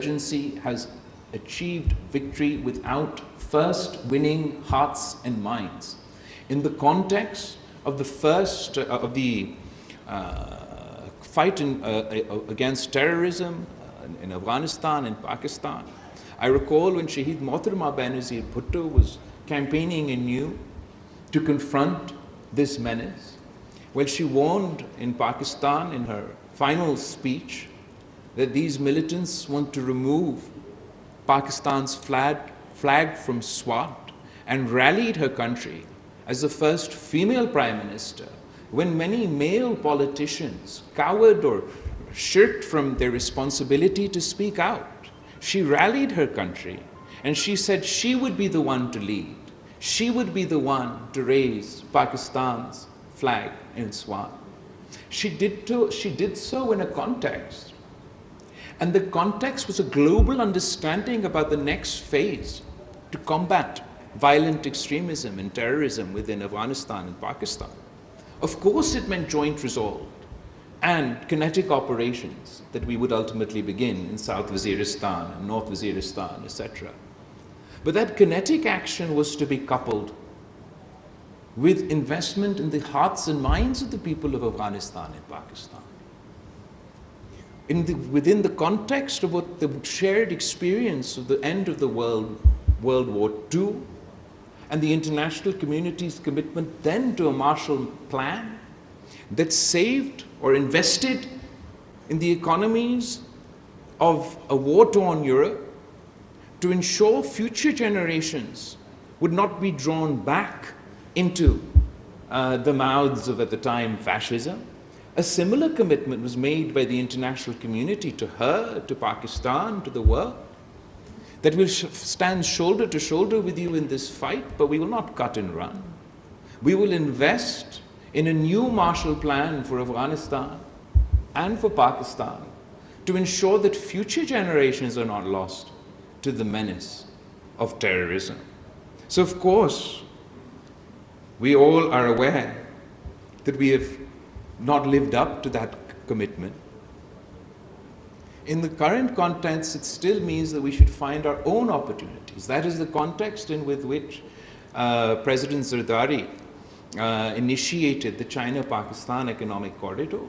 insurgency has achieved victory without first winning hearts and minds. In the context of the first fight against terrorism in Afghanistan and Pakistan, I recall when Shahid Mohtarama Benazir Bhutto was campaigning anew to confront this menace. Well, she warned in Pakistan in her final speech that these militants want to remove Pakistan's flag from SWAT, and rallied her country as the first female prime minister when many male politicians cowered or shirked from their responsibility to speak out. She rallied her country and she said she would be the one to lead. She would be the one to raise Pakistan's flag in SWAT. She did so in a context. And the context was a global understanding about the next phase to combat violent extremism and terrorism within Afghanistan and Pakistan. Of course, it meant joint resolve and kinetic operations that we would ultimately begin in South Waziristan and North Waziristan, etc. But that kinetic action was to be coupled with investment in the hearts and minds of the people of Afghanistan and Pakistan. Within the context of what the shared experience of the end of the World War II and the international community's commitment then to a Marshall Plan that saved or invested in the economies of a war-torn Europe to ensure future generations would not be drawn back into the mouths of, at the time, fascism. A similar commitment was made by the international community to her, to Pakistan, to the world, that we'll stand shoulder to shoulder with you in this fight, but we will not cut and run. We will invest in a new Marshall Plan for Afghanistan and for Pakistan to ensure that future generations are not lost to the menace of terrorism. So, of course, we all are aware that we have not lived up to that commitment. In the current context, it still means that we should find our own opportunities. That is the context in with which President Zardari initiated the China-Pakistan Economic Corridor.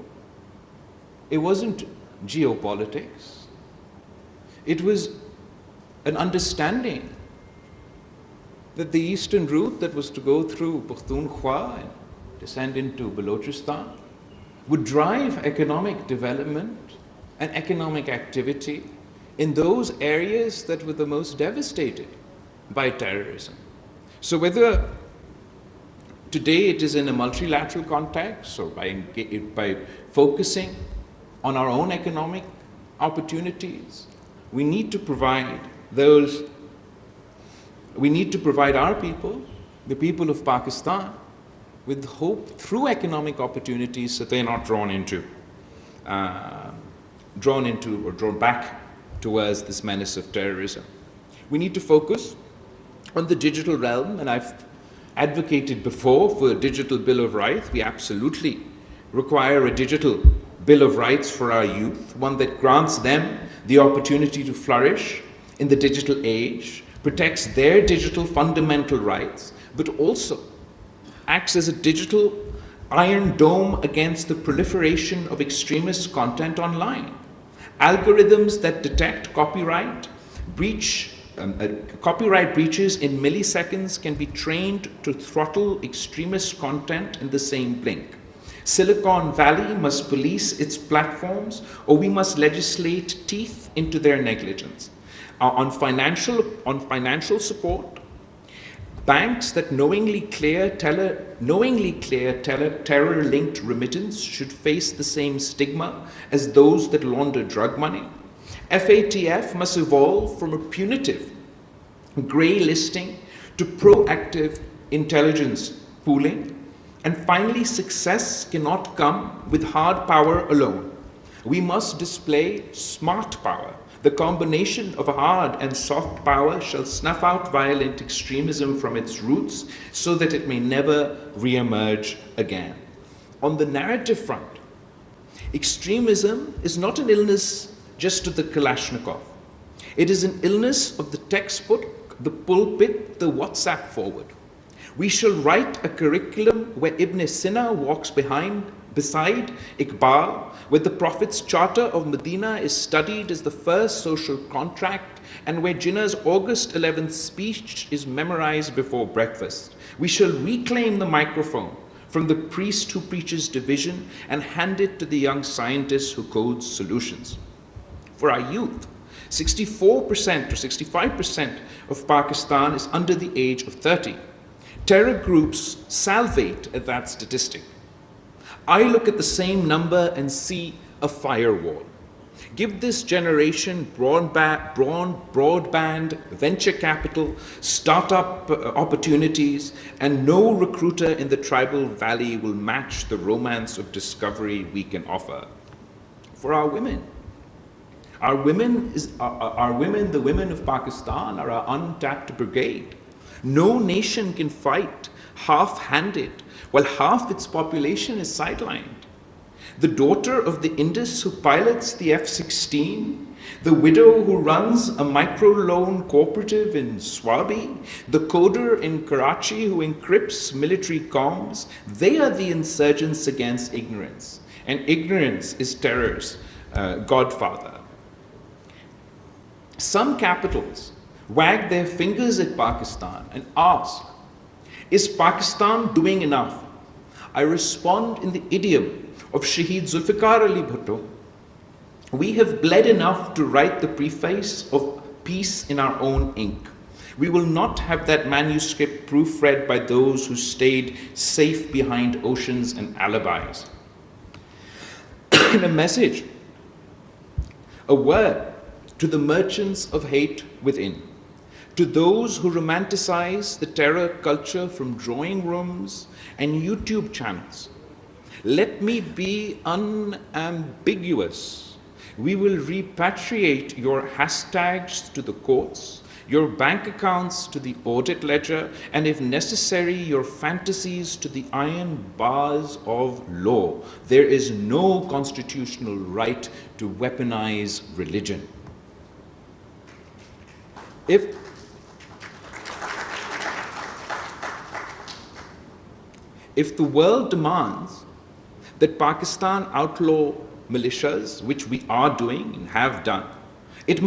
It wasn't geopolitics. It was an understanding that the eastern route that was to go through Pakhtunkhwa and descend into Balochistan would drive economic development and economic activity in those areas that were the most devastated by terrorism. So whether today it is in a multilateral context or by focusing on our own economic opportunities, we need to provide our people, the people of Pakistan, with hope through economic opportunities so they're not drawn back towards this menace of terrorism. We need to focus on the digital realm, and I've advocated before for a digital bill of rights. We absolutely require a digital bill of rights for our youth, one that grants them the opportunity to flourish in the digital age, protects their digital fundamental rights, but also acts as a digital iron dome against the proliferation of extremist content online. Algorithms that detect copyright breaches in milliseconds can be trained to throttle extremist content in the same blink. Silicon Valley must police its platforms, or we must legislate teeth into their negligence. On financial support, banks that knowingly clear terror-linked remittance should face the same stigma as those that launder drug money. FATF must evolve from a punitive grey listing to proactive intelligence pooling. And finally, success cannot come with hard power alone. We must display smart power. The combination of hard and soft power shall snuff out violent extremism from its roots so that it may never re-emerge again. On the narrative front, extremism is not an illness just to the Kalashnikov. It is an illness of the textbook, the pulpit, the WhatsApp forward. We shall write a curriculum where Ibn Sina walks beside Iqbal, where the Prophet's Charter of Medina is studied as the first social contract, and where Jinnah's August 11th speech is memorized before breakfast. We shall reclaim the microphone from the priest who preaches division and hand it to the young scientist who codes solutions. For our youth, 64% or 65% of Pakistan is under the age of 30. Terror groups salivate at that statistic. I look at the same number and see a firewall. Give this generation broadband, venture capital, startup opportunities, and no recruiter in the tribal valley will match the romance of discovery we can offer. For our women, the women of Pakistan are our untapped brigade. No nation can fight half-handed while half its population is sidelined. The daughter of the Indus who pilots the F-16, the widow who runs a microloan cooperative in Swabi, the coder in Karachi who encrypts military comms, they are the insurgents against ignorance. And ignorance is terror's godfather. Some capitals wag their fingers at Pakistan and ask, is Pakistan doing enough? I respond in the idiom of Shaheed Zulfikar Ali Bhutto, we have bled enough to write the preface of peace in our own ink. We will not have that manuscript proofread by those who stayed safe behind oceans and alibis. In a message, a word to the merchants of hate within, to those who romanticize the terror culture from drawing rooms and YouTube channels. Let me be unambiguous. We will repatriate your hashtags to the courts, your bank accounts to the audit ledger, and if necessary, your fantasies to the iron bars of law. There is no constitutional right to weaponize religion. If the world demands that Pakistan outlaw militias, which we are doing and have done, it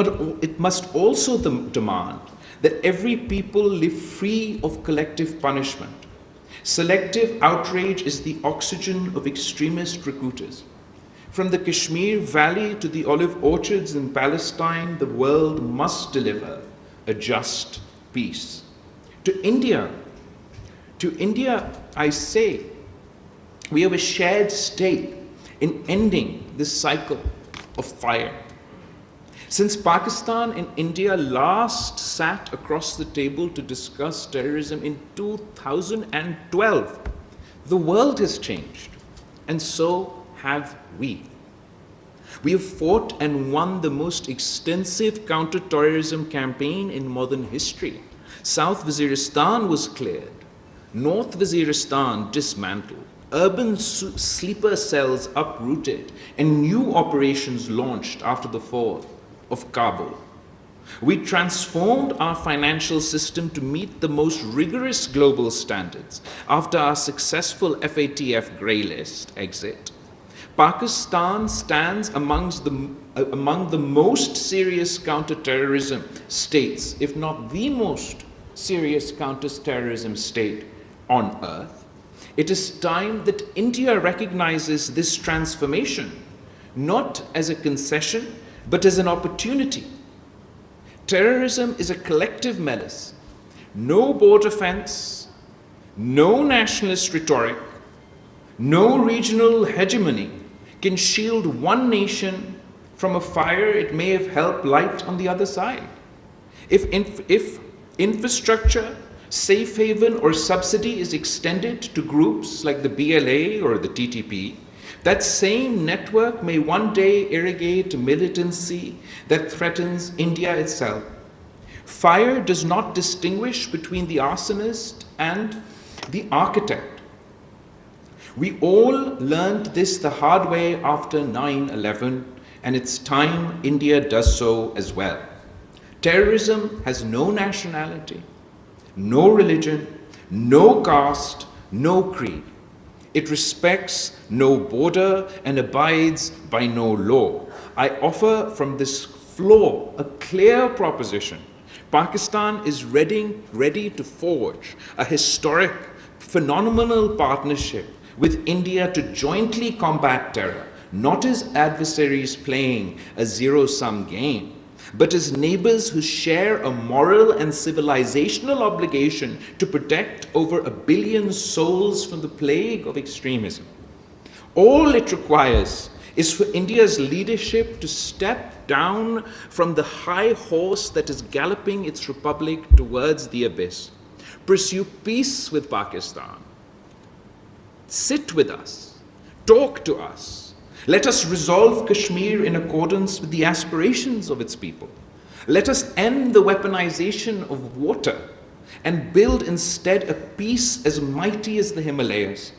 must also demand that every people live free of collective punishment. Selective outrage is the oxygen of extremist recruiters. From the Kashmir Valley to the olive orchards in Palestine, the world must deliver a just peace. To India, I say, we have a shared stake in ending this cycle of fire. Since Pakistan and India last sat across the table to discuss terrorism in 2012, the world has changed, and so have we. We have fought and won the most extensive counter-terrorism campaign in modern history. South Waziristan was cleared, North Waziristan dismantled, urban sleeper cells uprooted, and new operations launched after the fall of Kabul. We transformed our financial system to meet the most rigorous global standards after our successful FATF grey list exit. Pakistan stands among the most serious counter-terrorism states, if not the most serious counter-terrorism state on earth. It is time that India recognizes this transformation, not as a concession, but as an opportunity. Terrorism is a collective menace. No border fence, no nationalist rhetoric, no regional hegemony can shield one nation from a fire it may have helped light on the other side. If infrastructure, safe haven, or subsidy is extended to groups like the BLA or the TTP, that same network may one day irrigate militancy that threatens India itself. Fire does not distinguish between the arsonist and the architect. We all learned this the hard way after 9/11, and it's time India does so as well. Terrorism has no nationality, no religion, no caste, no creed. It respects no border and abides by no law. I offer from this floor a clear proposition. Pakistan is ready to forge a historic, phenomenal partnership with India to jointly combat terror, not as adversaries playing a zero-sum game, but as neighbors who share a moral and civilizational obligation to protect over 1 billion souls from the plague of extremism. All it requires is for India's leadership to step down from the high horse that is galloping its republic towards the abyss, pursue peace with Pakistan, sit with us, talk to us. Let us resolve Kashmir in accordance with the aspirations of its people. Let us end the weaponization of water and build instead a peace as mighty as the Himalayas.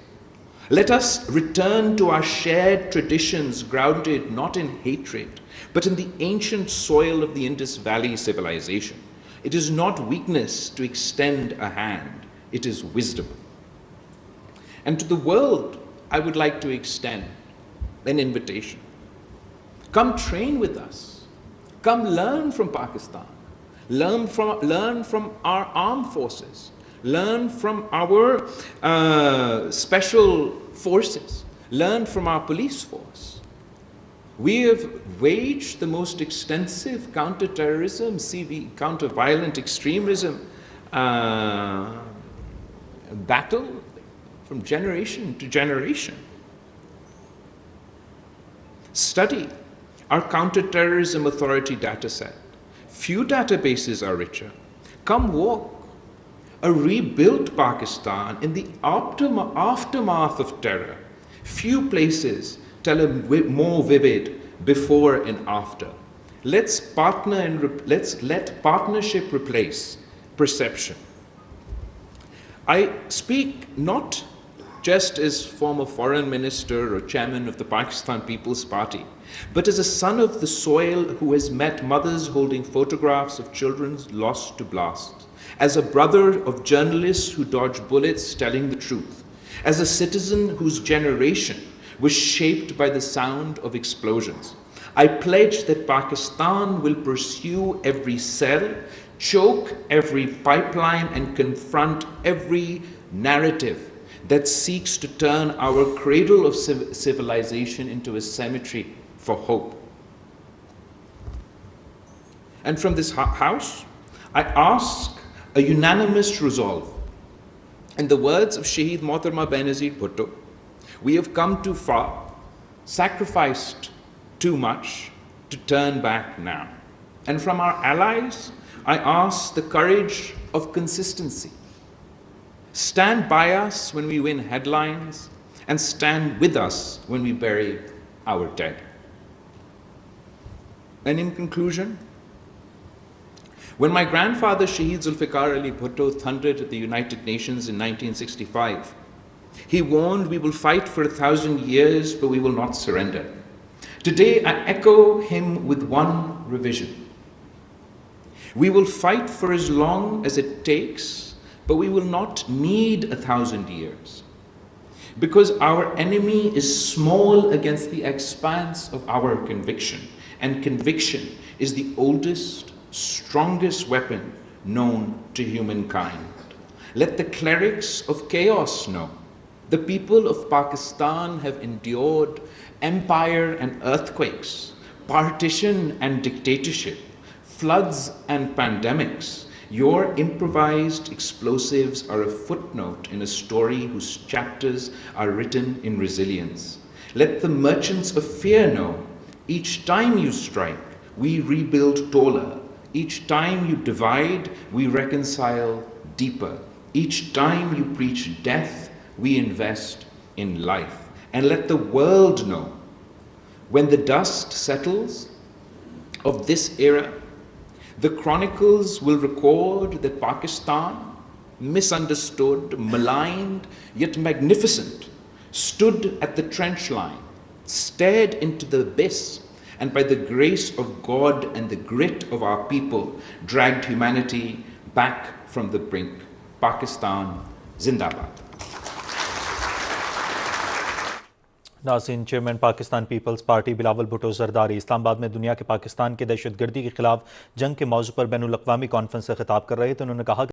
Let us return to our shared traditions grounded not in hatred, but in the ancient soil of the Indus Valley civilization. It is not weakness to extend a hand, it is wisdom. And to the world, I would like to extend an invitation. Come train with us. Come learn from Pakistan. Learn from our armed forces. Learn from our special forces. Learn from our police force. We have waged the most extensive counter-terrorism, counter-violent extremism battle from generation to generation. Study our counter-terrorism authority dataset. Few databases are richer. Come walk a rebuilt Pakistan in the aftermath of terror. Few places tell a more vivid before and after. Let's partner and let partnership replace perception. I speak not just as former foreign minister or chairman of the Pakistan People's Party, but as a son of the soil who has met mothers holding photographs of children lost to blasts, as a brother of journalists who dodge bullets telling the truth, as a citizen whose generation was shaped by the sound of explosions. I pledge that Pakistan will pursue every cell, choke every pipeline, and confront every narrative that seeks to turn our cradle of civilization into a cemetery for hope. And from this house, I ask a unanimous resolve. In the words of Shaheed Mohtarma Benazir Bhutto, we have come too far, sacrificed too much to turn back now. And from our allies, I ask the courage of consistency. Stand by us when we win headlines, and stand with us when we bury our dead. And in conclusion, when my grandfather Shaheed Zulfikar Ali Bhutto thundered at the United Nations in 1965, he warned, we will fight for 1,000 years, but we will not surrender. Today, I echo him with one revision. We will fight for as long as it takes, but we will not need 1,000 years. Because our enemy is small against the expanse of our conviction, and conviction is the oldest, strongest weapon known to humankind. Let the clerics of chaos know. The people of Pakistan have endured empire and earthquakes, partition and dictatorship, floods and pandemics. Your improvised explosives are a footnote in a story whose chapters are written in resilience. Let the merchants of fear know, each time you strike, we rebuild taller. Each time you divide, we reconcile deeper. Each time you preach death, we invest in life. And let the world know, when the dust settles of this era, the chronicles will record that Pakistan, misunderstood, maligned, yet magnificent, stood at the trench line, stared into the abyss, and by the grace of God and the grit of our people, dragged humanity back from the brink. Pakistan Zindabad. नासिन chairman Pakistan Peoples Party Bilawal Bhutto Zardari Islamabad में दुनिया के पाकिस्तान के दहशतगर्दी के खिलाफ जंग के मौजू पर बैनुल अक़वामी कॉन्फ्रेंस से खिताब कर रहे थे। उन्होंने कहा